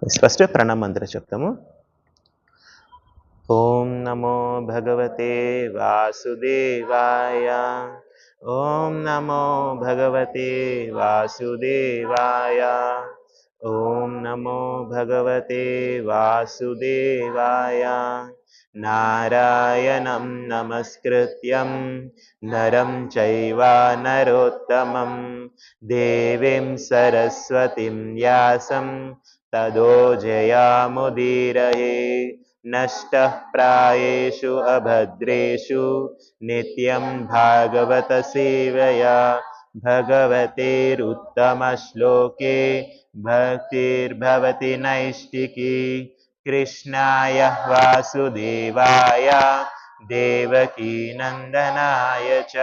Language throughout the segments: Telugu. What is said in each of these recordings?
ఫస్ట్ ప్రణామ మంత్రం చెప్తాము. ఓం నమో భగవతే వాసుదేవాయ. ఓం నమో భగవతే వాసుదేవాయ. ఓం నమో భగవతే వాసుదేవాయ. నారాయణం నమస్కృత్యం నరం చైవ నరోత్తమం దేవీం సరస్వతిం వ్యాసం తదో జయాముదీరయే. నష్టః ప్రాయేషు అభద్రేషు నిత్యం భాగవత సేవయా భగవతేరుత్తమశ్లోకే భక్తిర్భవతి నైష్టికీ. కృష్ణాయ వాసుదేవాయ దేవకీ నందనాయ చ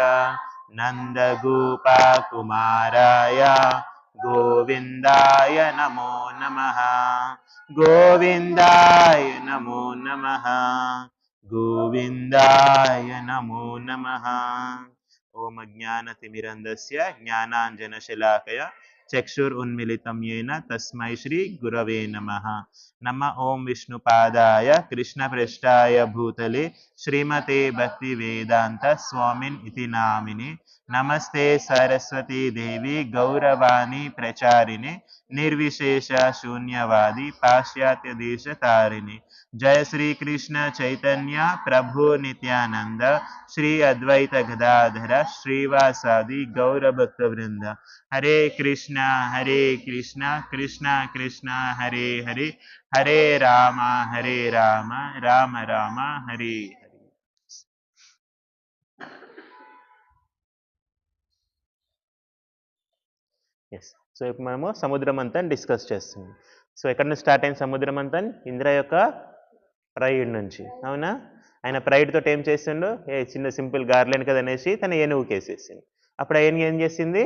నందగోపకుమారాయ గోవిందాయ నమో నమః. గోవిందాయ నమో నమః. గోవిందాయ నమో నమః. ఓం అజ్ఞానతిమిరంధస్య జ్ఞానాంజనశలాకయ చక్షురున్మిళితం యేన తస్మై శ్రీ గురవే నమః. నమ ఓం విష్ణుపాదాయ కృష్ణప్రేష్ఠాయ భూతలే శ్రీమతే భక్తివేదాంత స్వామిన్ ఇతి నామినే. నమస్తే సరస్వతీ దేవి గౌరవాణి ప్రచారిణే నిర్విశేష శూన్యవాది పాశ్చాత్య దేశ తారిణి. జయ శ్రీ కృష్ణ చైతన్య ప్రభు నిత్యానంద శ్రీ అద్వైత గదాధర శ్రీవాసాది గౌరభక్త వృంద. హరే కృష్ణ కృష్ణ కృష్ణ హరే హరే హరే రామ రామ రామ హరే హరే. ఎస్, సో ఇప్పుడు మనము సముద్ర మంథన్ డిస్కస్ చేస్తున్నాం. సో ఎక్కడ నుంచి స్టార్ట్ అయింది సముద్ర మంథన్? ఇంద్ర యొక్క ప్రైడ్ నుంచి, అవునా? ఆయన ప్రైడ్ తోటి ఏం చేసిండు? చిన్న సింపుల్ గార్లెన్ కదా అనేసి తన ఏనుగుకి వేసేసింది. అప్పుడు ఆ ఏనుగు ఏం చేసింది?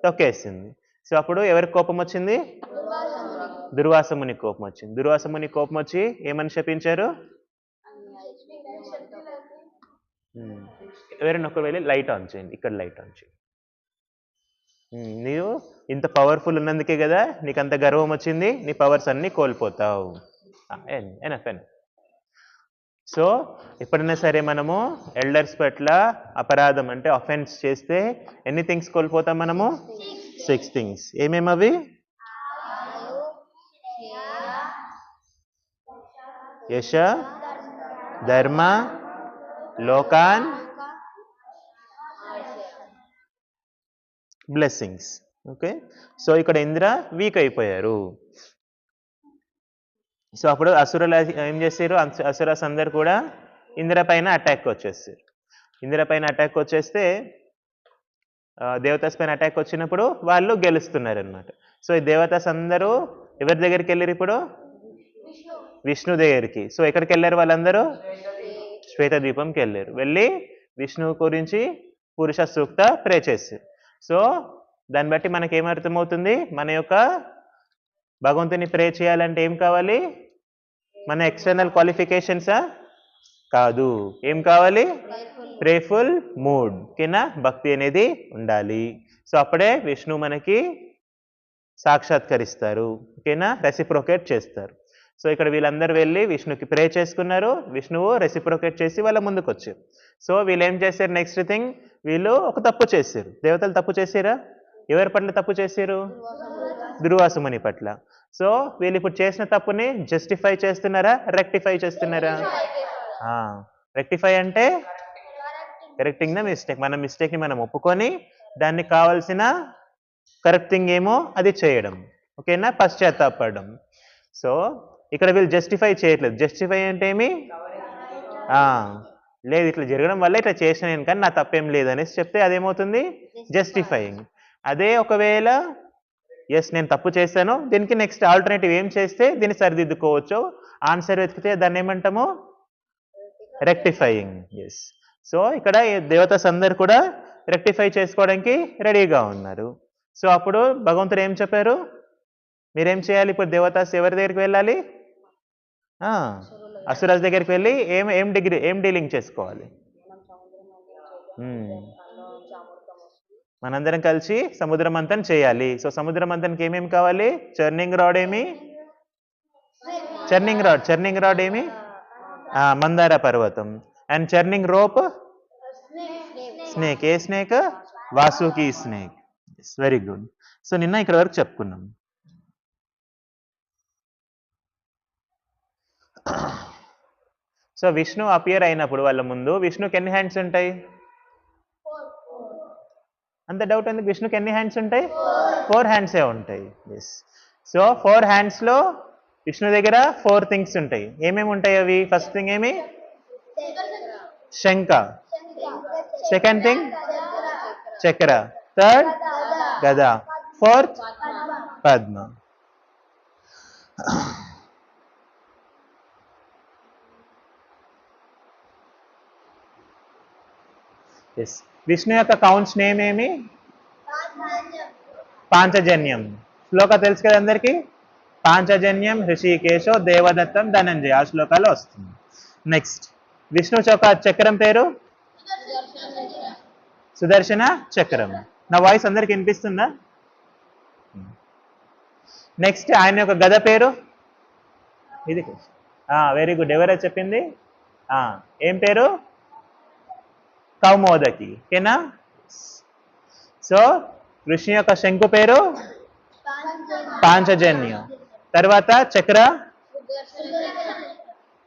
తొక్కేసింది. సో అప్పుడు ఎవరికి కోపం వచ్చింది? దుర్వాసముని కోపం వచ్చింది. దుర్వాసముని కోపం వచ్చి ఏమని శపించారు? ఎవరైనా ఒకరు వెళ్ళి లైట్ ఆన్ చేయండి, ఇక్కడ లైట్ ఆన్ చేయండి. నీవు ఇంత పవర్ఫుల్ ఉన్నందుకే కదా నీకు అంత గర్వం వచ్చింది, నీ పవర్స్ అన్ని కోల్పోతావు. సో ఎప్పుడైనా సరే మనము ఎల్డర్స్ పట్ల అపరాధం అంటే అఫెన్స్ చేస్తే ఎన్ని థింగ్స్ కోల్పోతాం మనము? 6 థింగ్స్. ఏమేమవి? యశ, ధర్మ, లోకాన్, బ్లెస్సింగ్స్. ఓకే, సో ఇక్కడ ఇంద్ర వీక్ అయిపోయారు. సో అప్పుడు అసురులు ఏం చేశారు? అసురస్ అందరు కూడా ఇంద్ర పైన అటాక్ వచ్చేస్తారు. ఇంద్ర పైన అటాక్ వచ్చేస్తే దేవతాస్ పైన అటాక్ వచ్చినప్పుడు వాళ్ళు గెలుస్తున్నారు అనమాట. సో ఈ దేవతాస్ అందరూ ఎవరి దగ్గరికి వెళ్ళారు? ఇప్పుడు విష్ణు దగ్గరికి. సో ఎక్కడికి వెళ్ళారు వాళ్ళందరూ? శ్వేత ద్వీపంకి వెళ్ళారు. వెళ్ళి విష్ణువు గురించి పురుష సూక్త ప్రే చేశారు. సో దాన్ని బట్టి మనకి ఏమర్థమవుతుంది? మన యొక్క భగవంతుని ప్రే చేయాలంటే ఏం కావాలి? మన ఎక్స్టర్నల్ క్వాలిఫికేషన్సా? కాదు. ఏం కావాలి? ప్రేఫుల్ మూడ్ కింద భక్తి అనేది ఉండాలి. సో అప్పుడే విష్ణు మనకి సాక్షాత్కరిస్తారు, ఓకేనా? రెసిప్రోకేట్ చేస్తారు. సో ఇక్కడ వీళ్ళందరూ వెళ్ళి విష్ణుకి ప్రే చేసుకున్నారు. విష్ణువు రెసిప్రోకేట్ చేసి వాళ్ళ ముందుకు వచ్చారు. సో వీళ్ళు ఏం చేశారు? నెక్స్ట్ థింగ్, వీళ్ళు ఒక తప్పు చేశారు. దేవతలు తప్పు చేశారా? ఎవరి పట్ల తప్పు చేశారు? దుర్వాసముని పట్ల. సో వీళ్ళు ఇప్పుడు చేసిన తప్పుని జస్టిఫై చేస్తున్నారా, రెక్టిఫై చేస్తున్నారా? రెక్టిఫై అంటే కరెక్టింగ్ ద మిస్టేక్. మన మిస్టేక్ని మనం ఒప్పుకొని దాన్ని కావాల్సిన కరెక్టింగ్ ఏమో అది చేయడం, ఓకేనా? పశ్చాత్తాపడడం. సో ఇక్కడ వీళ్ళు జస్టిఫై చేయట్లేదు. జస్టిఫై అంటే ఏమి? లేదు, ఇట్లా జరగడం వల్ల ఇట్లా చేసినాను కానీ నా తప్పేం లేదనేసి చెప్తే అదేమవుతుంది? జస్టిఫైయింగ్. అదే ఒకవేళ ఎస్ నేను తప్పు చేశాను, దీనికి నెక్స్ట్ ఆల్టర్నేటివ్ ఏం చేస్తే దీన్ని సరిదిద్దుకోవచ్చు, ఆన్సర్ వెతికితే దాన్ని ఏమంటాము? రెక్టిఫైయింగ్. ఎస్. సో ఇక్కడ దేవతాస్ అందరు కూడా రెక్టిఫై చేసుకోవడానికి రెడీగా ఉన్నారు. సో అప్పుడు భగవంతుడు ఏం చెప్పారు? మీరేం చేయాలి? ఇప్పుడు దేవతాస్ ఎవరి దగ్గరికి వెళ్ళాలి? అసురాజ్ దగ్గరికి వెళ్ళి ఏం డీలింగ్ చేసుకోవాలి? మనందరం కలిసి సముద్ర మంథన్ చేయాలి. సో సముద్ర మంథన్కి ఏమేమి కావాలి? చర్నింగ్ రాడ్ ఏమి? చర్నింగ్ రాడ్ ఏమి మందార పర్వతం. And churning rope snake. A snake? Vasuki snake. Very good. So నిన్న ఇక్కడ వరకు చెప్పుకున్నాం. సో విష్ణు అపియర్ అయినప్పుడు వాళ్ళ ముందు విష్ణుకి ఎన్ని హ్యాండ్స్ ఉంటాయి? అంత డౌట్ ఎందుకు? విష్ణుకి ఎన్ని హ్యాండ్స్ ఉంటాయి? 4 హ్యాండ్సే ఉంటాయి. ఎస్. సో 4 హ్యాండ్స్లో విష్ణు దగ్గర 4 థింగ్స్ ఉంటాయి. ఏమేమి ఉంటాయి అవి? ఫస్ట్ థింగ్ ఏమి? శంఖ. సెకండ్ థింగ్ చక్ర. థర్డ్ గద. ఫోర్త్ పద్మ. ఎస్. విష్ణు యొక్క కౌంట్స్ నేమ్ ఏమి? పాంచజన్యం. శ్లోక తెలుసు కదా అందరికి? పాంచజన్యం హృషికేశో దేవదత్తం ధనంజయ. ఆ శ్లోకాలు వస్తుంది. నెక్స్ట్ విష్ణు యొక్క చక్రం పేరు సుదర్శన చక్రం. నా వాయిస్ అందరికి వినిపిస్తుందా? నెక్స్ట్ ఆయన యొక్క గద పేరు ఇది. Very good. ఎవరో చెప్పింది? ఏం పేరు? కౌమోదకి. ఓకేనా? సో విష్ణు యొక్క శంకు పేరు పాంచజన్యం. తర్వాత చక్ర.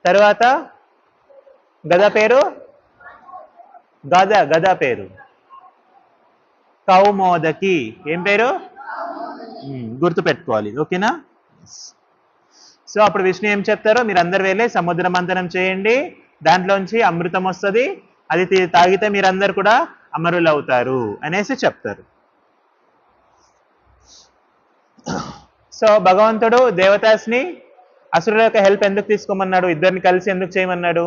తర్వాత గద పేరు గద పేరు కౌమోదకి. ఏం పేరు? గుర్తు పెట్టుకోవాలి. ఓకేనా? సో అప్పుడు విష్ణు ఏం చెప్తారో మీరు అందరు వెళ్ళి సముద్ర మంథనం చేయండి, దాంట్లోంచి అమృతం వస్తుంది, అది తాగితే మీరందరు కూడా అమరులు అవుతారు అనేసి చెప్తారు. సో భగవంతుడు దేవతాస్ని అసురుల యొక్క హెల్ప్ ఎందుకు తీసుకోమన్నాడు? ఇద్దరిని కలిసి ఎందుకు చేయమన్నాడు?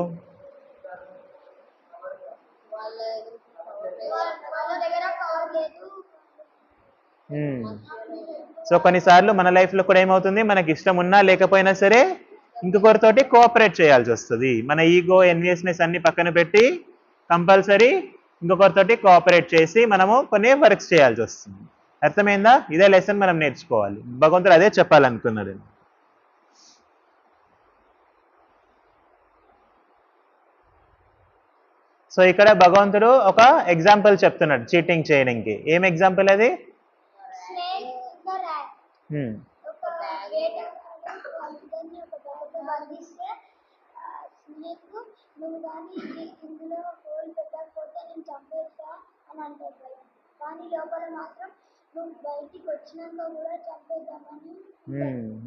సో కొన్నిసార్లు మన లైఫ్లో కూడా ఏమవుతుంది, మనకి ఇష్టం ఉన్నా లేకపోయినా సరే ఇంకొకరితోటి కోఆపరేట్ చేయాల్సి వస్తుంది. మన ఈగో ఎన్వియస్నెస్ అన్ని పక్కన పెట్టి కంపల్సరీ ఇంకొకరితోటి కోఆపరేట్ చేసి మనము కొన్ని వర్క్స్ చేయాల్సి వస్తుంది. అర్థమైందా? ఇదే లెసన్ మనం నేర్చుకోవాలి. భగవంతుడు అదే చెప్పాలనుకున్నాడు. సో ఇక్కడ భగవంతుడు ఒక ఎగ్జాంపుల్ చెప్తున్నాడు చీటింగ్ చేయడానికి. ఏం ఎగ్జాంపుల్ అది?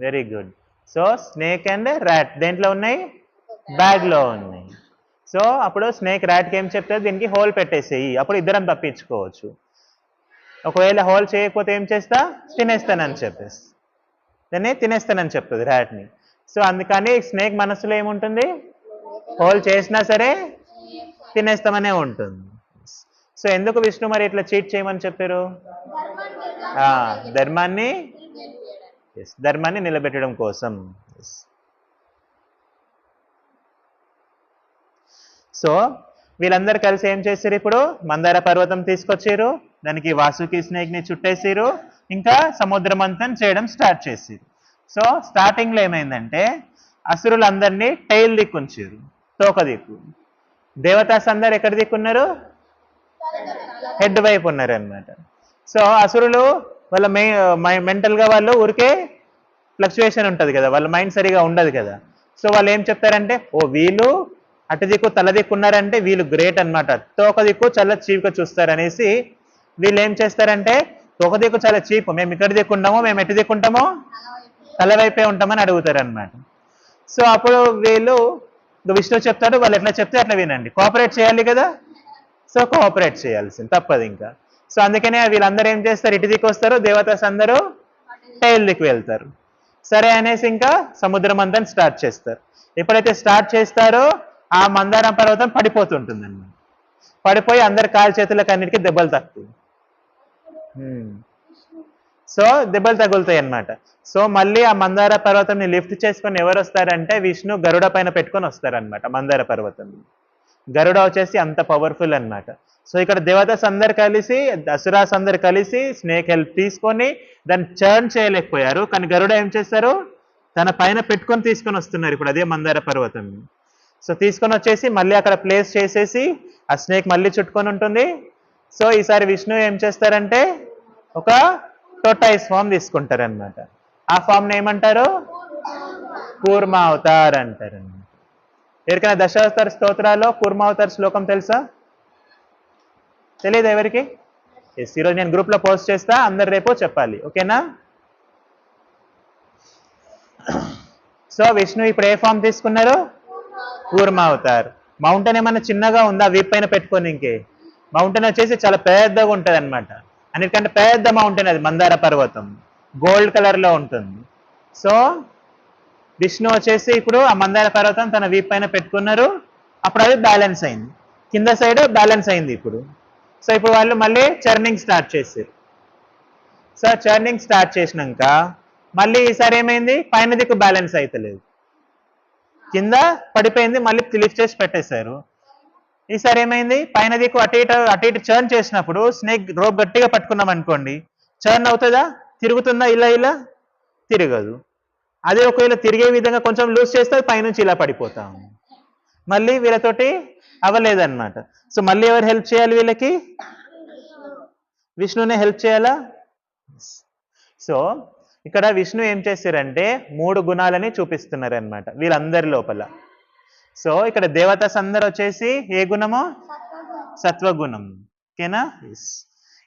Very good. So snake and rat దేంట్లో ఉన్నాయి? బ్యాగ్ లో ఉన్నాయి. సో అప్పుడు స్నేక్ ర్యాట్కి ఏం చెప్తుంది? దీనికి హోల్ పెట్టేసేయి, అప్పుడు ఇద్దరం తప్పించుకోవచ్చు. ఒకవేళ హోల్ చేయకపోతే ఏం చేస్తా? తినేస్తానని చెప్పేసి దాన్ని తినేస్తానని చెప్తుంది ర్యాట్ని. సో అందుకని స్నేక్ మనసులో ఏముంటుంది? హోల్ చేసినా సరే తినేస్తామనే ఉంటుంది. సో ఎందుకు విష్ణు మరి ఇట్లా చీట్ చేయమని చెప్పారు? ధర్మాన్ని నిలబెట్టడం కోసం. సో వీళ్ళందరూ కలిసి ఏం చేశారు? ఇప్పుడు మందార పర్వతం తీసుకొచ్చారు, దానికి వాసుకి స్నేక్ ని చుట్టేసారు, ఇంకా సముద్రమంతం చేయడం స్టార్ట్ చేసారు. సో స్టార్టింగ్ లో ఏమైందంటే అసురులందరినీ టైల్ దిక్కుంచారు, తోక దిక్కు. దేవతాస్ అందరు ఎక్కడ దిక్కున్నారు? హెడ్ వైపు ఉన్నారు అనమాట. సో అసురులు వాళ్ళ మెంటల్ గా వాళ్ళు ఊరికే ఫ్లక్చువేషన్ ఉంటుంది కదా, వాళ్ళ మైండ్ సరిగా ఉండదు కదా. సో వాళ్ళు ఏం చెప్తారంటే, ఓ వీళ్ళు అటు దిక్కు తల దిక్కున్నారంటే వీళ్ళు గ్రేట్ అనమాట, తోక దిక్కు చాలా చీప్గా చూస్తారనేసి వీళ్ళు ఏం చేస్తారంటే, తోక దిక్కు చాలా చీప్, మేము ఇక్కడ దిక్కుంటామో మేము ఎటు దిక్కుంటామో తల వైపే ఉంటామని అడుగుతారు అనమాట. సో అప్పుడు వీళ్ళు విష్ణు చెప్తాడు, వాళ్ళు ఎట్లా చెప్తే అట్లా వినండి, కోఆపరేట్ చేయాలి కదా. సో కోఆపరేట్ చేయాల్సింది, తప్పదు ఇంకా. సో అందుకనే వీళ్ళందరూ ఏం చేస్తారు? ఇటు దిక్కు వస్తారు, దేవతాస్ అందరూ టైల్ దిక్కు వెళ్తారు. సరే అనేసి ఇంకా సముద్రం అంతా స్టార్ట్ చేస్తారు. ఎప్పుడైతే స్టార్ట్ చేస్తారో ఆ మందార పర్వతం పడిపోతుంటుంది అన్నమాట. పడిపోయి అందరి కాలు చేతులకు అన్నిటికీ దెబ్బలు తక్కువ. సో దెబ్బలు తగులుతాయి అన్నమాట. సో మళ్ళీ ఆ మందార పర్వతంని లిఫ్ట్ చేసుకొని ఎవరు వస్తారంటే విష్ణు గరుడ పైన పెట్టుకొని వస్తారనమాట. మందార పర్వతం గరుడ వచ్చేసి అంత పవర్ఫుల్ అన్నమాట. సో ఇక్కడ దేవతాస్ అందరు కలిసి, అసురాస్ అందరు కలిసి స్నేక్ హెల్ప్ తీసుకొని దాన్ని చర్న్ చేయలేకపోయారు. కానీ గరుడ ఏం చేస్తారు? తన పైన పెట్టుకొని తీసుకొని వస్తున్నారు ఇప్పుడు అదే మందార పర్వతం. సో తీసుకొని వచ్చేసి మళ్ళీ అక్కడ ప్లేస్ చేసేసి ఆ స్నేక్ మళ్ళీ చుట్టుకొని ఉంటుంది. సో ఈసారి విష్ణు ఏం చేస్తారంటే ఒక టోటైస్ ఫామ్ తీసుకుంటారనమాట. ఆ ఫామ్ని ఏమంటారు? కూర్మావతార్ అంటారు. ఎవరికైనా దశావతార స్తోత్రాల్లో కూర్మావతార శ్లోకం తెలుసా? తెలియదు ఎవరికి? ఎస్, ఈరోజు నేను గ్రూప్లో పోస్ట్ చేస్తా, అందరు రేపు చెప్పాలి, ఓకేనా? సో విష్ణు ఇప్పుడు ఏ ఫామ్ తీసుకున్నారు? కూర్మావతార్. మౌంటైన్ ఏమన్నా చిన్నగా ఉందా వీప్ పైన పెట్టుకొని? ఇంకే మౌంటైన్ వచ్చేసి చాలా పెద్దగా ఉంటుంది అనమాట. అన్నిటికంటే పెద్ద మౌంటైన్ అది మందార పర్వతం, గోల్డ్ కలర్లో ఉంటుంది. సో విష్ణు వచ్చేసి ఇప్పుడు ఆ మందార పర్వతం తన వీప్ పైన పెట్టుకున్నారు. అప్పుడు అది బ్యాలెన్స్ అయింది, కింద సైడ్ బ్యాలెన్స్ అయింది ఇప్పుడు. సో ఇప్పుడు వాళ్ళు మళ్ళీ చర్నింగ్ స్టార్ట్ చేశారు. సో చర్నింగ్ స్టార్ట్ చేసినాక మళ్ళీ ఈసారి ఏమైంది? పైన దిక్కు బ్యాలెన్స్ అవుతలేదు, కింద పడిపోయింది, మళ్ళీ లిఫ్ట్ చేసి పెట్టేశారు. ఈసారి ఏమైంది? పైన దిక్కు అటు ఇటు చర్న్ చేసినప్పుడు స్నేక్ రోప్ గట్టిగా పట్టుకున్నాం అనుకోండి, చర్న్ అవుతుందా? తిరుగుతుందా? ఇలా ఇలా తిరగదు. అదే ఒకవేళ తిరిగే విధంగా కొంచెం లూజ్ చేస్తే పైనుంచి ఇలా పడిపోతాం. మళ్ళీ వీళ్ళతోటి అవ్వలేదన్నమాట. సో మళ్ళీ ఎవరు హెల్ప్ చేయాలి వీళ్ళకి? విష్ణునే హెల్ప్ చేయాలా? సో ఇక్కడ విష్ణు ఏం చేశారంటే 3 గుణాలని చూపిస్తున్నారు అనమాట వీళ్ళందరి లోపల. సో ఇక్కడ దేవతస్ అందరు వచ్చేసి ఏ గుణము? సత్వగుణం, ఓకేనా?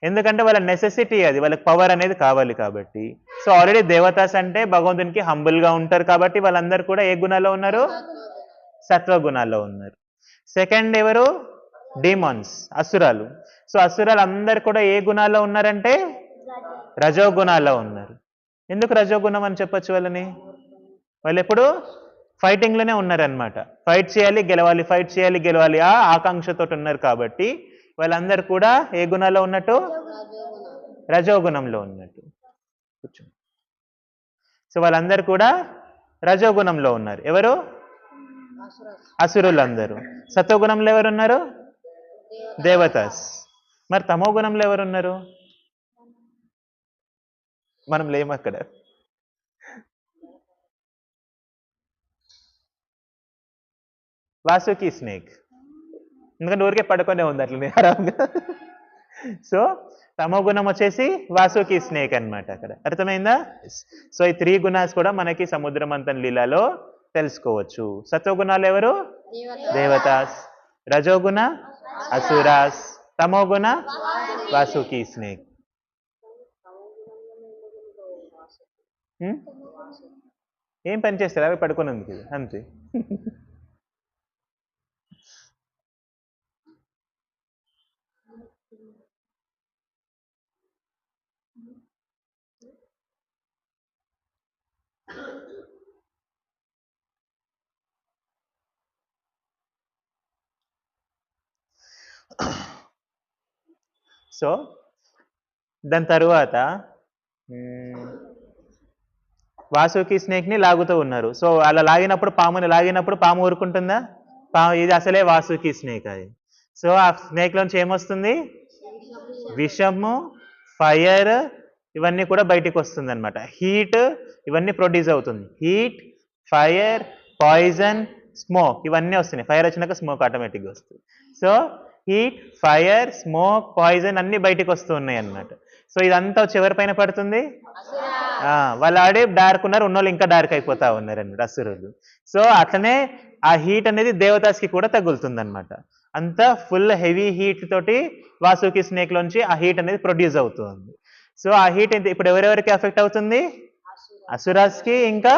ఎందుకంటే వాళ్ళ నెసెసిటీ అది, వాళ్ళకి పవర్ అనేది కావాలి కాబట్టి. సో ఆల్రెడీ దేవతాస్ అంటే భగవంతునికి హంబుల్గా ఉంటారు కాబట్టి వాళ్ళందరూ కూడా ఏ గుణాల్లో ఉన్నారు? సత్వగుణాల్లో ఉన్నారు. సెకండ్ ఎవరు? డీమాన్స్, అసురాలు. సో అసురాలు అందరు కూడా ఏ గుణాల్లో ఉన్నారంటే రజోగుణాల్లో ఉన్నారు. ఎందుకు రజోగుణం అని చెప్పొచ్చు వాళ్ళని? వాళ్ళు ఎప్పుడు ఫైటింగ్లోనే ఉన్నారనమాట. ఫైట్ చేయాలి గెలవాలి, ఫైట్ చేయాలి గెలవాలి ఆ ఆకాంక్షతో ఉన్నారు కాబట్టి వాళ్ళందరూ కూడా ఏ గుణాల్లో ఉన్నట్టు? రజోగుణంలో ఉన్నట్టు. సో వాళ్ళందరూ కూడా రజోగుణంలో ఉన్నారు. ఎవరు? అసురులందరూ. సత్వగుణంలో ఎవరున్నారు? దేవతాస్. మరి తమో గుణంలో ఎవరున్నారు? మనం లేము అక్కడ. వాసుకి స్నేక్, ఎందుకంటే ఊరికే పడుకొనే ఉంది అట్లనే ఆరాంగా. సో తమో గుణం వచ్చేసి వాసుకి స్నేక్ అన్నమాట అక్కడ. అర్థమైందా? సో ఈ 3 గుణాస్ కూడా మనకి సముద్ర మంథన్ లీలాలో తెలుసుకోవచ్చు. సత్వగుణాలు ఎవరు? దేవతాస్. రజోగుణ అసురాస్. తమోగుణ వాసుకి స్నేక్. ఏం పని చేస్తారు? అవి పడుకున్నందుకు అంతే. సో దాని తరువాత వాసుకి స్నేక్ని లాగుతూ ఉన్నారు. సో అలా లాగినప్పుడు పాముని లాగినప్పుడు పాము ఊరుకుంటుందా? ఇది అసలే వాసుకి స్నేక్ అది. సో ఆ స్నేక్లోంచి ఏమొస్తుంది? విషము, ఫైర్ ఇవన్నీ కూడా బయటికి వస్తుంది అనమాట. హీట్ ఇవన్నీ ప్రొడ్యూస్ అవుతుంది. హీట్, ఫైర్, పాయిజన్, స్మోక్ ఇవన్నీ వస్తున్నాయి. ఫైర్ వచ్చినాక స్మోక్ ఆటోమేటిక్గా వస్తుంది. So heat, fire, smoke, poison అన్ని బయటికి వస్తూ ఉన్నాయి అన్నమాట. సో ఇదంతా వచ్చి ఎవరి పైన పడుతుంది? వాళ్ళు ఆడే డార్క్ ఉన్నారు, ఉన్నోళ్ళు ఇంకా డార్క్ అయిపోతా ఉన్నారు అన్నమాట అసురులు. సో అట్లనే ఆ హీట్ అనేది దేవతాస్కి కూడా తగులుతుంది అనమాట. అంతా ఫుల్ హెవీ హీట్ తోటి వాసుకి స్నేక్ లోంచి ఆ హీట్ అనేది ప్రొడ్యూస్ అవుతుంది. సో ఆ హీట్ ఇప్పుడు ఎవరెవరికి ఎఫెక్ట్ అవుతుంది? అసురాస్కి ఇంకా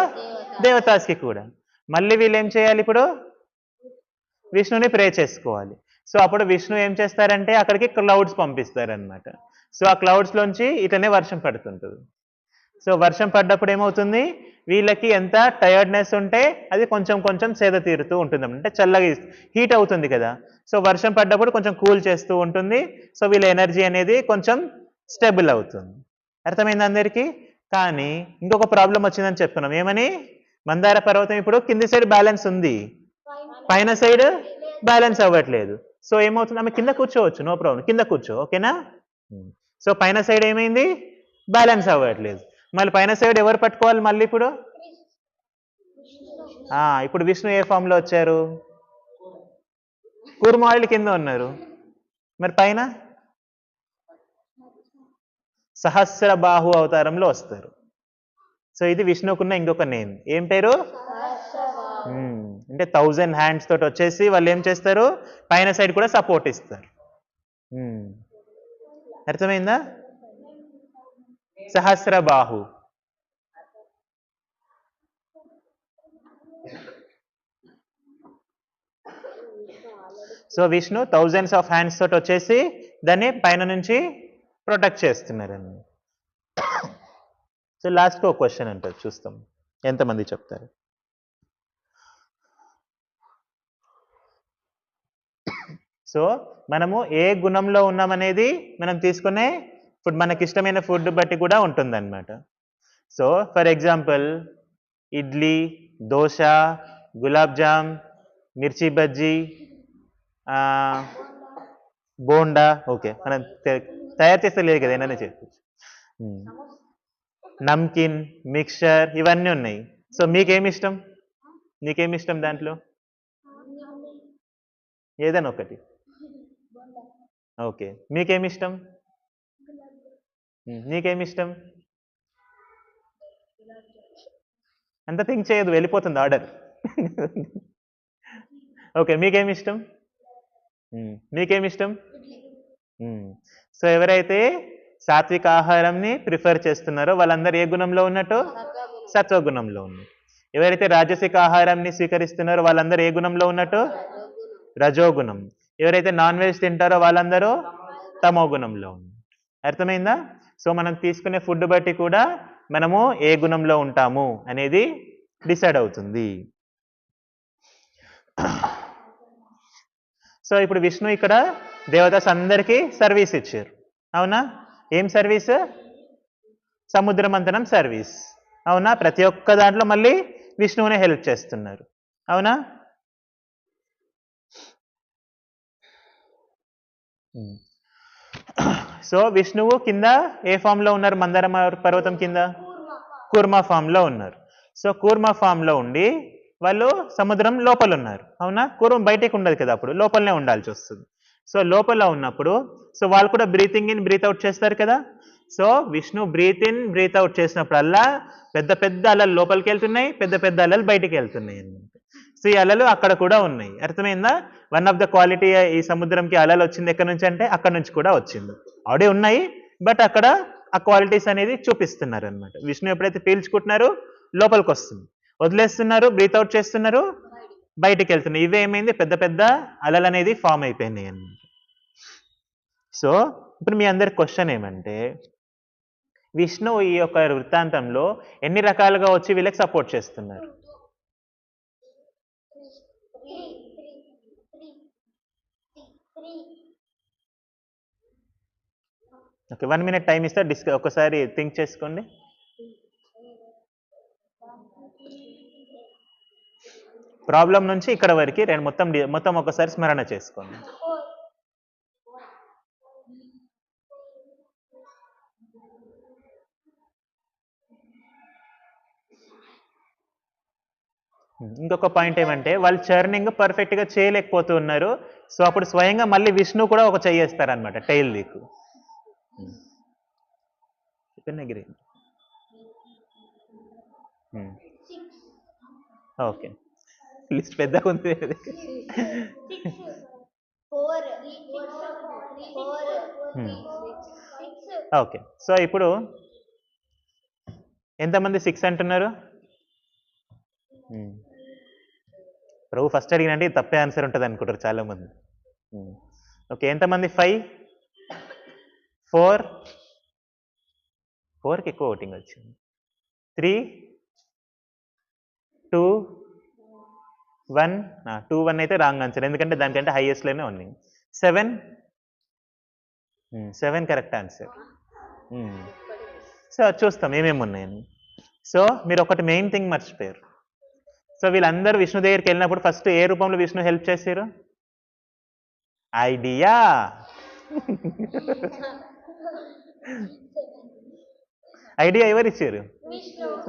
దేవతాస్కి కూడా. మళ్ళీ వీళ్ళు ఏం చేయాలి? ఇప్పుడు విష్ణుని ప్రే చేసుకోవాలి. సో అప్పుడు విష్ణు ఏం చేస్తారంటే అక్కడికి క్లౌడ్స్ పంపిస్తారనమాట. సో ఆ క్లౌడ్స్ లోంచి ఇట్లనే వర్షం పడుతుంటుంది. సో వర్షం పడ్డప్పుడు ఏమవుతుంది? వీళ్ళకి ఎంత టయర్డ్నెస్ ఉంటే అది కొంచెం కొంచెం సేద తీరుతూ ఉంటుంది, అంటే చల్లగా హీట్ అవుతుంది కదా. సో వర్షం పడ్డప్పుడు కొంచెం కూల్ చేస్తూ ఉంటుంది. సో వీళ్ళ ఎనర్జీ అనేది కొంచెం స్టేబుల్ అవుతుంది. అర్థమైంది అందరికీ? కానీ ఇంకొక ప్రాబ్లం వచ్చిందని చెప్తున్నాం. ఏమని? మందార పర్వతం ఇప్పుడు కింది సైడ్ బ్యాలెన్స్ ఉంది, పైన సైడ్ బ్యాలెన్స్ అవ్వట్లేదు. సో ఏమవుతుంది? ఆమె కింద కూర్చోవచ్చు, నో ప్రాబ్లం, కింద కూర్చో, ఓకేనా? సో పైన సైడ్ ఏమైంది? బ్యాలెన్స్ అవ్వట్లేదు. మళ్ళీ పైన సైడ్ ఎవరు పట్టుకోవాలి? మళ్ళీ ఇప్పుడు ఇప్పుడు విష్ణు ఏ ఫామ్లో వచ్చారు? కూర్మాయిల్ కింద ఉన్నారు. మరి పైన సహస్రబాహు అవతారంలో వస్తారు. సో ఇది విష్ణుకున్న ఇంకొక నేమ్. ఏం పేరు? అంటే 1000 హ్యాండ్స్ తోటి వచ్చేసి వాళ్ళు ఏం చేస్తారు, పైన సైడ్ కూడా సపోర్ట్ ఇస్తారు. అర్థమైందా? Sahasrabahu. So Vishnu 1000s of hands తోటి వచ్చేసి దాన్ని పైన నుంచి ప్రొటెక్ట్ చేస్తున్నారండి. సో లాస్ట్ ఒక క్వశ్చన్ అంటారు, చూస్తాం ఎంతమంది చెప్తారు. సో మనము ఏ గుణంలో ఉన్నామనేది మనం తీసుకునే ఫుడ్, మనకి ఇష్టమైన ఫుడ్ బట్టి కూడా ఉంటుందన్నమాట. So for example idli, dosa, gulab jam, మిర్చి బజ్జీ, బోండా, ఓకే మనం తయారు చేస్తే లేదు కదా, ఏమైనా చెప్పచ్చు. నమ్కిన్, మిక్చర్, ఇవన్నీ ఉన్నాయి. సో మీకేమి ఇష్టం? నీకేమి ఇష్టం దాంట్లో? ఏదైనా ఒకటి. ఓకే, మీకేమి ఇష్టం? నీకేమి ఇష్టం? అంత థింక్ చేయదు, వెళ్ళిపోతుంది ఆర్డర్. ఓకే, మీకేమి ఇష్టం? మీకేమి ఇష్టం? సో ఎవరైతే సాత్విక ఆహారంని ప్రిఫర్ చేస్తున్నారో వాళ్ళందరూ ఏ గుణంలో ఉన్నట్టు? సత్వగుణంలో ఉన్నట్టు. ఎవరైతే రాజసిక ఆహారాన్ని స్వీకరిస్తున్నారో వాళ్ళందరూ ఏ గుణంలో ఉన్నట్టు? రజోగుణం. ఎవరైతే నాన్ వెజ్ తింటారో వాళ్ళందరూ తమో గుణంలో ఉన్నట్టు. అర్థమైందా? సో మనం తీసుకునే ఫుడ్ బట్టి కూడా మనము ఏ గుణంలో ఉంటాము అనేది డిసైడ్ అవుతుంది. సో ఇప్పుడు విష్ణు ఇక్కడ దేవతాస్ అందరికీ సర్వీస్ ఇచ్చారు, అవునా? ఏం సర్వీస్? సముద్ర మంథనం సర్వీస్, అవునా? ప్రతి ఒక్క దాంట్లో మళ్ళీ విష్ణువునే హెల్ప్ చేస్తున్నారు, అవునా? సో విష్ణువు కింద ఏ ఫామ్లో ఉన్నారు? మందర పర్వతం కింద కూర్మా ఫామ్లో ఉన్నారు. సో కూర్మా ఫామ్లో ఉండి వాళ్ళు సముద్రం లోపల ఉన్నారు, అవునా? కూర్మం బయటకు ఉండదు కదా, అప్పుడు లోపలనే ఉండాల్సి వస్తుంది. సో లోపల ఉన్నప్పుడు సో వాళ్ళు కూడా బ్రీతింగ్ ఇన్ బ్రీత్ అవుట్ చేస్తారు కదా. So Vishnu breathe in breathe out చేసినప్పుడల్లా పెద్ద పెద్ద అలలు లోపలికి వెళ్తున్నాయి, పెద్ద పెద్ద అలలు బయటికి వెళ్తున్నాయి అన్నమాట. సో ఈ అలలు అక్కడ కూడా ఉన్నాయి, అర్థమైందా? వన్ ఆఫ్ ద క్వాలిటీ ఈ సముద్రంకి అలలు వచ్చింది ఎక్కడి నుంచి అంటే అక్కడ నుంచి కూడా వచ్చింది. ఆడే ఉన్నాయి, బట్ అక్కడ ఆ క్వాలిటీస్ అనేది చూపిస్తున్నారు అనమాట. విష్ణు ఎప్పుడైతే పీల్చుకుంటున్నారో లోపలికి వస్తుంది, వదిలేస్తున్నారు, బ్రీత్ అవుట్ చేస్తున్నారు, బయటికి వెళ్తున్నాయి. ఇవే ఏమైంది, పెద్ద పెద్ద అలలు అనేది ఫామ్ అయిపోయినాయి అన్నమాట. సో ఇప్పుడు మీ అందరి క్వశ్చన్ ఏమంటే, విష్ణు ఈ యొక్క వృత్తాంతంలో ఎన్ని రకాలుగా వచ్చి వీళ్ళకి సపోర్ట్ చేస్తున్నారు? ఓకే, 1 minute టైం ఇస్తా, ఒకసారి థింక్ చేసుకోండి. ప్రాబ్లం నుంచి ఇక్కడ వరకు రెండు మొత్తం ఒకసారి స్మరణ చేసుకోండి. ఇంకొక పాయింట్ ఏమంటే వాళ్ళు చర్నింగ్ పర్ఫెక్ట్గా చేయలేకపోతున్నారు. సో అప్పుడు స్వయంగా మళ్ళీ విష్ణు కూడా ఒక చెయ్యేస్తారనమాట, టైల్ లీకు. ఓకే, లిస్ట్ పెద్దగా ఉంది. ఓకే, సో ఇప్పుడు ఎంతమంది 6 అంటున్నారు? ప్రభు ఫస్ట్ అడిగినండి తప్పే ఆన్సర్ ఉంటుంది అనుకుంటారు చాలా మంది. ఓకే, ఎంతమంది? 5, 4, 4కి ఎక్కువ ఓటింగ్ వచ్చింది. 3, 2, 1. 2, 1 అయితే రాంగ్ ఆన్సర్, ఎందుకంటే దానికంటే హైయెస్ట్లోనే ఉన్నాయి. 7, 7 కరెక్ట్ ఆన్సర్. సో చూస్తాం ఏమేమి ఉన్నాయని. సో మీరు ఒకటి మెయిన్ థింగ్ మర్చిపోయారు. సో వీళ్ళందరూ విష్ణు దగ్గరికి వెళ్ళినప్పుడు ఫస్ట్ ఏ రూపంలో విష్ణు హెల్ప్ చేశారు? ఐడియా. ఐడియా ఎవరు ఇచ్చారు?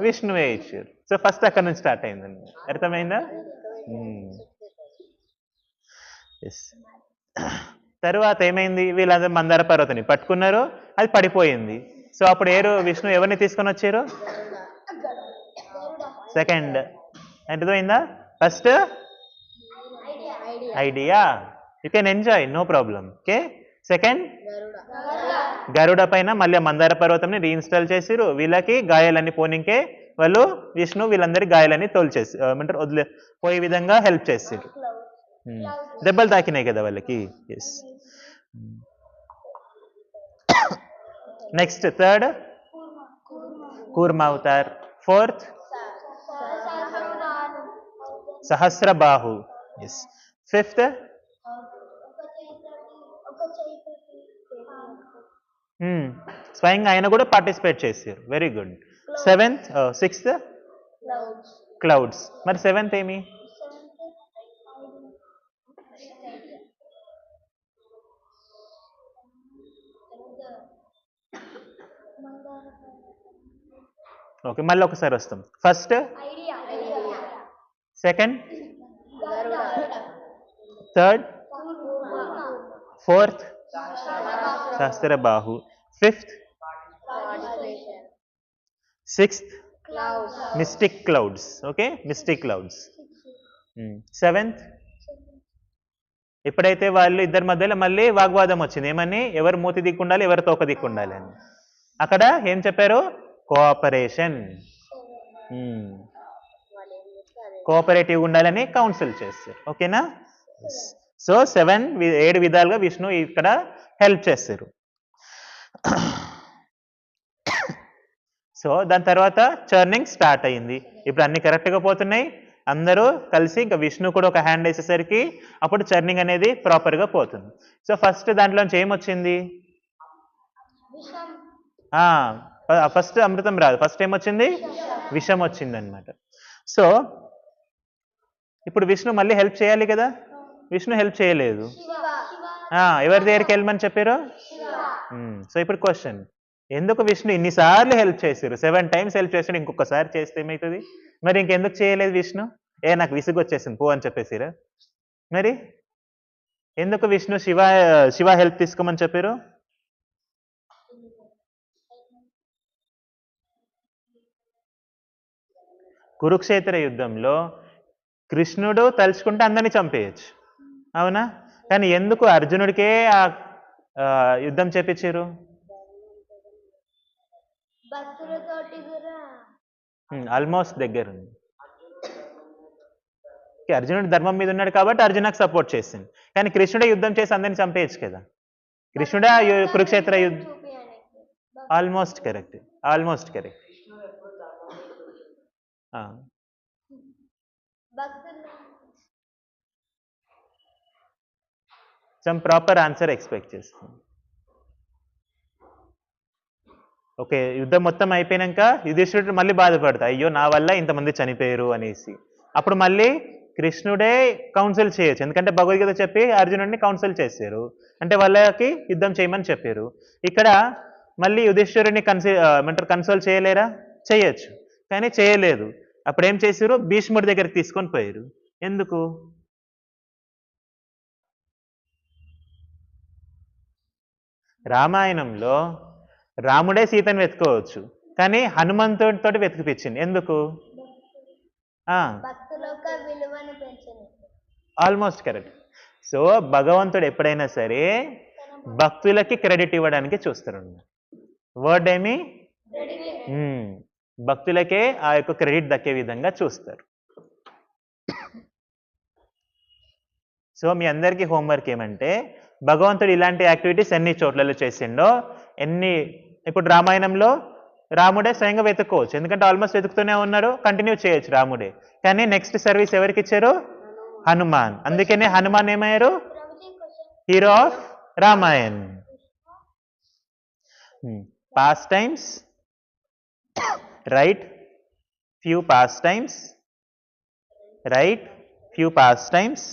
విష్ణువే ఇచ్చారు. సో ఫస్ట్ అక్కడ నుంచి స్టార్ట్ అయిందండి. అర్థమైందా? ఎస్. తరువాత ఏమైంది? వీళ్ళందరూ మందార పర్వతాన్ని పట్టుకున్నారు, అది పడిపోయింది. సో అప్పుడు విష్ణు ఎవరిని తీసుకొని వచ్చారు? సెకండ్. అర్థమైందా? First idea, you can enjoy, no problem. Okay. Second Garuda పైన మళ్ళీ మందార పర్వతంని రీఇన్స్టాల్ చేసిరు. వీళ్ళకి గాయాలన్నీ పోనీకే వాళ్ళు విష్ణు వీళ్ళందరి గాయాలన్నీ తోల్చేసి ఏమంటారు పోయే విధంగా హెల్ప్ చేసిరు. దెబ్బలు తాకినాయి కదా వాళ్ళకి. Yes. Next third Kurma avatar. Fourth Sahasrabahu. Yes. Fifth స్వయంగా ఆయన కూడా పార్టిసిపేట్ చేశారు. Very good. Seventh sixth clouds. మరి సెవెంత్ ఏమి? ఓకే, మళ్ళీ ఒకసారి వస్తాం. First second third fourth Sahasrabahu. Fifth sixth mystic clouds. Okay, mystic clouds. Seventh ఎప్పుడైతే వాళ్ళు ఇద్దరి మధ్యలో మళ్ళీ వాగ్వాదం వచ్చింది, ఏమని? ఎవరు మూతి దిక్కుండాలి, ఎవరు తోక దిక్కుండాలి అని. అక్కడ ఏం చెప్పారు? కోఆపరేషన్, కోఆపరేటివ్ ఉండాలని కౌన్సిల్ చేస్తారు. ఓకేనా? సో 7 విధాలుగా విష్ణు ఇక్కడ హెల్ప్ చేస్తారు. సో దాని తర్వాత చర్నింగ్ స్టార్ట్ అయింది. ఇప్పుడు అన్ని కరెక్ట్గా పోతున్నాయి, అందరూ కలిసి ఇంకా విష్ణు కూడా ఒక హ్యాండ్ వేసేసరికి అప్పుడు చర్నింగ్ అనేది ప్రాపర్గా పోతుంది. సో ఫస్ట్ దాంట్లోంచి ఏమొచ్చింది? ఫస్ట్ అమృతం రాదు, ఫస్ట్ ఏమొచ్చింది? విషం వచ్చింది అనమాట. సో ఇప్పుడు విష్ణు మళ్ళీ హెల్ప్ చేయాలి కదా, విష్ణు హెల్ప్ చేయలేదు. ఎవరి దగ్గరికి వెళ్ళమని చెప్పారు? సో ఇప్పుడు క్వశ్చన్, ఎందుకు విష్ణు ఇన్నిసార్లు హెల్ప్ చేశారు? 7 times హెల్ప్ చేశాడు, ఇంకొకసారి చేస్తే ఏమవుతుంది? మరి ఇంకెందుకు చేయలేదు విష్ణు? నాకు విసుగు వచ్చేసింది పో అని చెప్పేసిరా? మరి ఎందుకు విష్ణు శివ హెల్ప్ తీసుకోమని చెప్పారు? కురుక్షేత్ర యుద్ధంలో కృష్ణుడు తలుచుకుంటే అందరినీ చంపేయచ్చు, అవునా? కానీ ఎందుకు అర్జునుడికే ఆ యుద్ధం చేపించారు? ఆల్మోస్ట్ దగ్గర ఉంది. అర్జునుడు ధర్మం మీద ఉన్నాడు కాబట్టి అర్జునకు సపోర్ట్ చేసింది. కానీ కృష్ణుడే యుద్ధం చేసి అందరిని చంపేయచ్చు కదా. కృష్ణుడే కురుక్షేత్ర యుద్ధం. Almost correct, almost correct. Some proper answer expect చేస్తాం. ఓకే, యుద్ధం మొత్తం అయిపోయాక యుధిష్ఠిరుడు మళ్ళీ బాధపడతా, అయ్యో నా వల్ల ఇంతమంది చనిపోయారు అనేసి. అప్పుడు మళ్ళీ కృష్ణుడే కౌన్సిల్ చేయొచ్చు, ఎందుకంటే భగవద్గీత చెప్పి అర్జునుడిని కౌన్సిల్ చేశారు, అంటే వాళ్ళకి యుద్ధం చేయమని చెప్పారు. ఇక్కడ మళ్ళీ యుధిష్ఠిరుడిని కన్సోల్ చేయలేరా? చేయొచ్చు, కానీ చేయలేదు. అప్పుడు ఏం చేశారు? భీష్ముడి దగ్గరికి తీసుకొని పోయారు. ఎందుకు? రామాయణంలో రాముడే సీతను వెతుకోవచ్చు, కానీ హనుమంతుడితో వెతికిపించింది ఎందుకు? Almost correct. సో భగవంతుడు ఎప్పుడైనా సరే భక్తులకి క్రెడిట్ ఇవ్వడానికి చూస్తారు. వర్డ్ ఏమి? భక్తులకే ఆ యొక్క క్రెడిట్ దక్కే విధంగా చూస్తారు. సో మీ అందరికీ హోంవర్క్ ఏమంటే, భగవంతుడు ఇలాంటి యాక్టివిటీస్ ఎన్ని చోట్లలో చేసిండో, ఇప్పుడు రామాయణంలో రాముడే స్వయంగా వెతుక్కోవచ్చు, ఎందుకంటే ఆల్మోస్ట్ వెతుకుతూనే ఉన్నారు, కంటిన్యూ చేయొచ్చు రాముడే. కానీ నెక్స్ట్ సర్వీస్ ఎవరికి ఇచ్చారు? హనుమాన్. అందుకనే హనుమాన్ ఏమయ్యారు? Hero of Ramayan. Past times, right few past times, right few past times,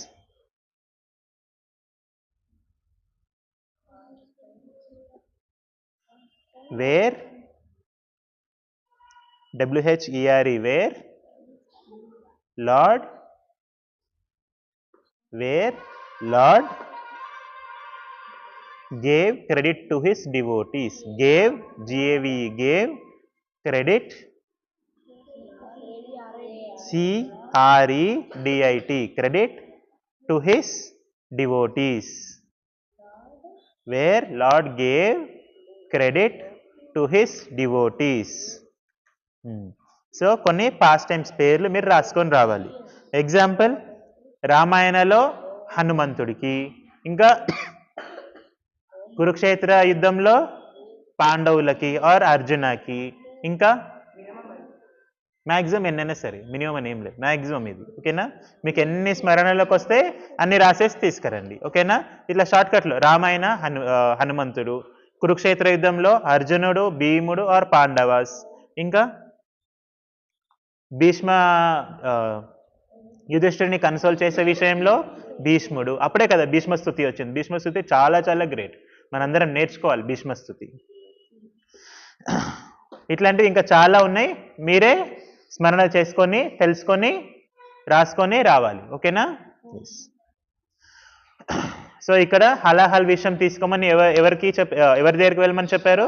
where WHERE, where Lord gave credit to his devotees. Gave, GAVE, gave, credit, CREDIT, credit to his devotees. Where Lord gave credit to his devotees. So కొన్ని పాస్ట్ టైమ్స్ పేర్లు మీరు రాసుకొని రావాలి. ఎగ్జాంపుల్, రామాయణలో హనుమంతుడికి, ఇంకా కురుక్షేత్ర యుద్ధంలో పాండవులకి ఆర్ అర్జునకి, ఇంకా మ్యాక్సిమం ఎన్నైనా సరే, మినిమం అని ఏం లేదు, మ్యాక్సిమం ఇది. ఓకేనా? మీకు ఎన్ని స్మరణలోకి వస్తే అన్ని రాసేసి తీసుకురండి. ఓకేనా? ఇట్లా షార్ట్కట్లో రామాయణ హనుమంతుడు, కురుక్షేత్ర యుద్ధంలో అర్జునుడు, భీముడు ఆర్ పాండవాస్, ఇంకా భీష్మ యుధిష్ఠిరుని కన్సోల్ చేసే విషయంలో భీష్ముడు. అప్పుడే కదా భీష్మస్తుతి వచ్చింది. భీష్మస్తుతి చాలా చాలా గ్రేట్, మనందరం నేర్చుకోవాలి భీష్మస్తుతి. ఇట్లాంటివి ఇంకా చాలా ఉన్నాయి, మీరే స్మరణ చేసుకొని తెలుసుకొని రాసుకొని రావాలి. ఓకేనా? సో ఇక్కడ హలాహల్ విషయం తీసుకోమని ఎవరి దగ్గరికి వెళ్ళమని చెప్పారు?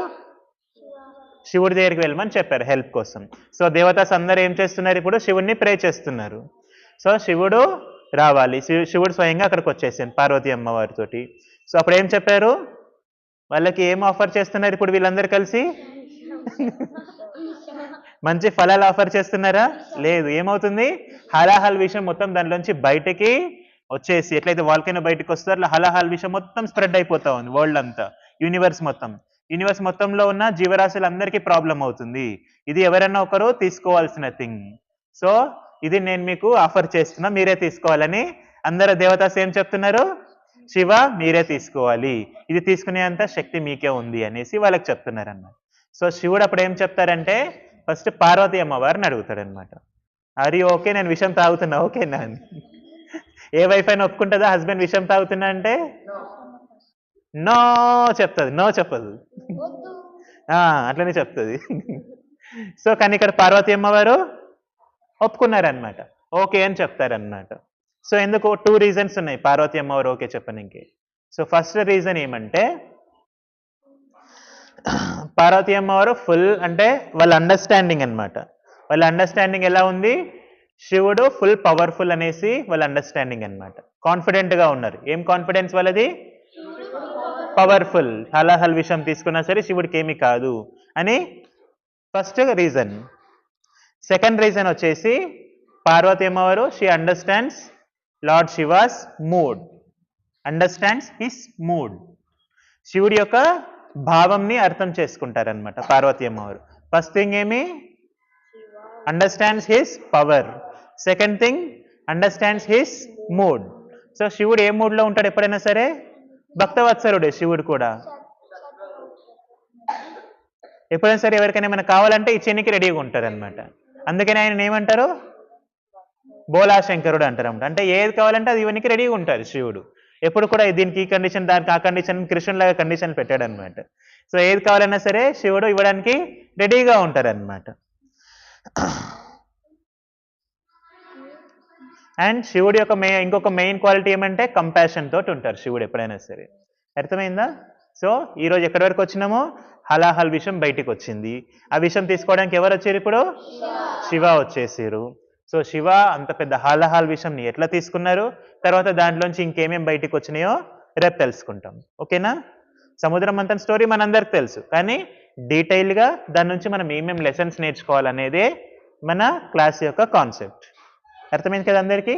శివుడి దగ్గరికి వెళ్ళమని చెప్పారు హెల్ప్ కోసం. సో దేవతాస్ అందరూ ఏం చేస్తున్నారు? ఇప్పుడు శివుడిని ప్రే చేస్తున్నారు. సో శివుడు రావాలి, శివుడు స్వయంగా అక్కడికి వచ్చేసాను పార్వతీ అమ్మవారితోటి. సో అప్పుడు ఏం చెప్పారు? వాళ్ళకి ఏం ఆఫర్ చేస్తున్నారు ఇప్పుడు వీళ్ళందరూ కలిసి? మంచి ఫలాలు ఆఫర్ చేస్తున్నారా? లేదు. ఏమవుతుంది? హలాహల్ విషయం మొత్తం దానిలోంచి బయటకి వచ్చేసి, ఎట్లయితే వాల్కైనో బయటకు వస్తుందో అట్లా హలాహల్ విషయం మొత్తం స్ప్రెడ్ అయిపోతా ఉంది వరల్డ్ అంతా, యూనివర్స్ మొత్తంలో ఉన్న జీవరాశులందరికీ ప్రాబ్లం అవుతుంది. ఇది ఎవరైనా ఒకరు తీసుకోవాల్సిన థింగ్. సో ఇది నేను మీకు ఆఫర్ చేస్తున్నా, మీరే తీసుకోవాలని అందరు దేవతాస్ ఏం చెప్తున్నారు? శివ మీరే తీసుకోవాలి, ఇది తీసుకునేంత శక్తి మీకే ఉంది అనేసి వాళ్ళకి చెప్తున్నారు అన్నమాట. సో శివుడు అప్పుడు ఏం చెప్తారంటే ఫస్ట్ పార్వతీ అమ్మవారిని అడుగుతాడు అనమాట, అరే ఓకే నేను విషం తాగుతున్నా, ఓకేనా అని. ఏ వైఫ్ అయినా ఒప్పుకుంటుందా హస్బెండ్ విషం తాగుతున్నా అంటే? నో చెప్తుంది, నో చెప్పదు, అట్లనే చెప్తుంది. సో కానీ ఇక్కడ పార్వతీ అమ్మవారు ఒప్పుకున్నారనమాట, ఓకే అని చెప్తారనమాట. సో ఎందుకు? 2 రీజన్స్ ఉన్నాయి పార్వతీ అమ్మవారు ఓకే చెప్పడానికి. సో ఫస్ట్ రీజన్ ఏమంటే, పార్వతీ అమ్మవారు ఫుల్ అంటే వాళ్ళ అండర్స్టాండింగ్ అనమాట. వాళ్ళ అండర్స్టాండింగ్ ఎలా ఉంది? శివుడు ఫుల్ పవర్ఫుల్ అనేసి వాళ్ళ అండర్స్టాండింగ్ అనమాట. కాన్ఫిడెంట్గా ఉన్నారు. ఏం కాన్ఫిడెన్స్ వాళ్ళది? పవర్ఫుల్. హలాహల్ విషయం తీసుకున్నా సరే శివుడికి ఏమీ కాదు అని ఫస్ట్ రీజన్. సెకండ్ రీజన్ వచ్చేసి పార్వతీ అమ్మవారు she understands lord she was mood, understands his mood. శివుడి యొక్క భావంని అర్థం చేసుకుంటారనమాట పార్వతీ అమ్మవారు. ఫస్ట్ థింగ్ ఏమి? Understands his power. Second thing understands his mood. So శివుడు ఏ మూడ్లో ఉంటాడు ఎప్పుడైనా సరే? భక్తవత్సరుడే శివుడు కూడా. ఎప్పుడైనా సరే ఎవరికైనా ఏమైనా కావాలంటే ఇచ్చేనికి రెడీగా ఉంటారనమాట. అందుకని ఆయన ఏమంటారు? బోలాశంకరుడు అంటారన్నమాట. అంటే ఏది కావాలంటే అది ఇవన్నీ రెడీగా ఉంటారు శివుడు. ఎప్పుడు కూడా దీనికి ఈ కండిషన్, దానికి ఆ కండిషన్, కృష్ణులాగా కండిషన్ పెట్టాడు అనమాట. సో ఏది కావాలన్నా సరే శివుడు ఇవ్వడానికి రెడీగా ఉంటారనమాట. అండ్ శివుడి యొక్క ఇంకొక మెయిన్ క్వాలిటీ ఏమంటే కంపాషన్ తోటి ఉంటారు శివుడు ఎప్పుడైనా సరే. అర్థమైందా? సో ఈరోజు ఎక్కడి వరకు వచ్చినామో హలాహల్ విషయం బయటికి వచ్చింది. ఆ విషయం తీసుకోవడానికి ఎవరు వచ్చారు? ఇప్పుడు శివ వచ్చేసారు. సో శివ అంత పెద్ద హలాహల్ విషయంని ఎట్లా తీసుకున్నారు, తర్వాత దాంట్లోంచి ఇంకేమేం బయటికి వచ్చినాయో రేపు తెలుసుకుంటాం. ఓకేనా? సముద్రం అంత స్టోరీ మనందరికి తెలుసు, కానీ డీటెయిల్గా దాని నుంచి మనం ఏమేమి లెసన్స్ నేర్చుకోవాలనేదే మన క్లాస్ యొక్క కాన్సెప్ట్. అర్థమైంది కదా అందరికీ?